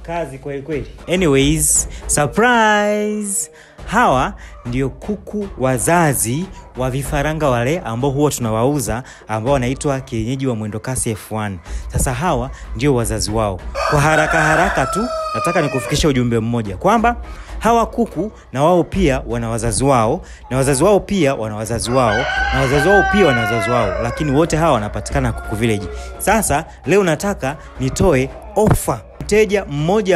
Kazi kweli kweli. Anyways, surprise! Hawa ndio kuku wazazi wa vifaranga wale ambao huwa tunawauza, ambao wanaitwa kienyeji wa mwendokasi F1. Sasa hawa ndio wazazi wao. Kwa haraka tu nataka nikufikisha ujumbe mmoja kwamba hawa kuku na wao pia wana wazazi wao, na wazazi wao pia wana wazazi wao, na wazazi wao pia wana wazazi wao, lakini wote hawa wanapatikana Kuku Village. Sasa leo nataka nitoe offer mteja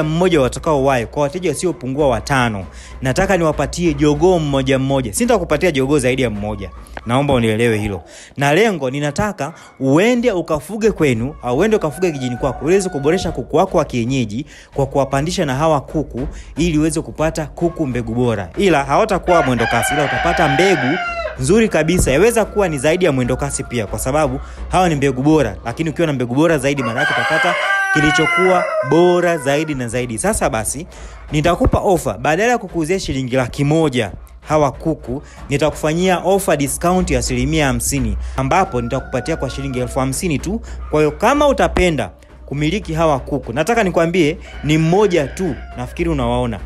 mmoja watakao wae, kwa wateja wasiopungua 5. Nataka niwapatie jogoo mmoja. Sitakupatia jogoo zaidi ya mmoja. Naomba unielewe hilo. Na lengo ninataka uende ukafuge kwenu au uende ukafuge kijini kwako. Uweze kuboresha kuku wako wa kienyeji kwa kuwapandisha na hawa kuku ili uweze kupata kuku mbegu bora. Ila hawatakuwa mwendokasi, ila utapata mbegu nzuri kabisa. Yaweza kuwa ni zaidi ya mwendokasi pia, kwa sababu hawa ni mbegu bora. Lakini ukiwa na mbegu bora zaidi, maana yake utapata kilichokuwa bora zaidi na zaidi. Sasa basi nitakupa offer, badala ya kukuuzia shilingi 100,000 hawa kuku, nitakufanyia offer discount ya 50%, ambapo nitakupatia kwa shilingi 50,000 tu. Kwa hiyo kama utapenda kumiliki hawa kuku, nataka nikwambie ni mmoja tu, nafikiri unawaona,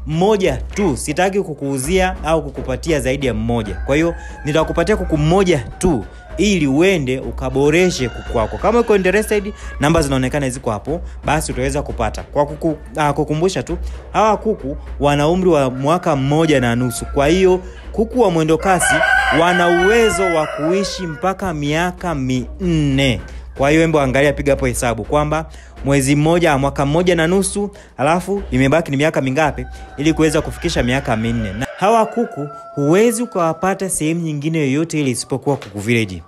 mmoja tu, sitaki kukuuzia au kukupatia zaidi ya mmoja. Kwa hiyo nitakupatia kuku mmoja tu ili uende ukaboreshe kuku wako. Kama uko interested, namba zinaonekana ziko hapo, basi utaweza kupata. Kwa kukumbusha tu, hawa kuku wana umri wa mwaka 1.5. Kwa hiyo kuku wa mwendokasi wana uwezo wa kuishi mpaka miaka 4. Kwa hiyo hebu angalia, piga hapo hesabu kwamba mwezi mmoja, mwaka 1.5, alafu imebaki ni miaka mingapi ili kuweza kufikisha miaka 4. Na hawa kuku huwezi ukawapata sehemu nyingine yoyote ile isipokuwa Kuku Village.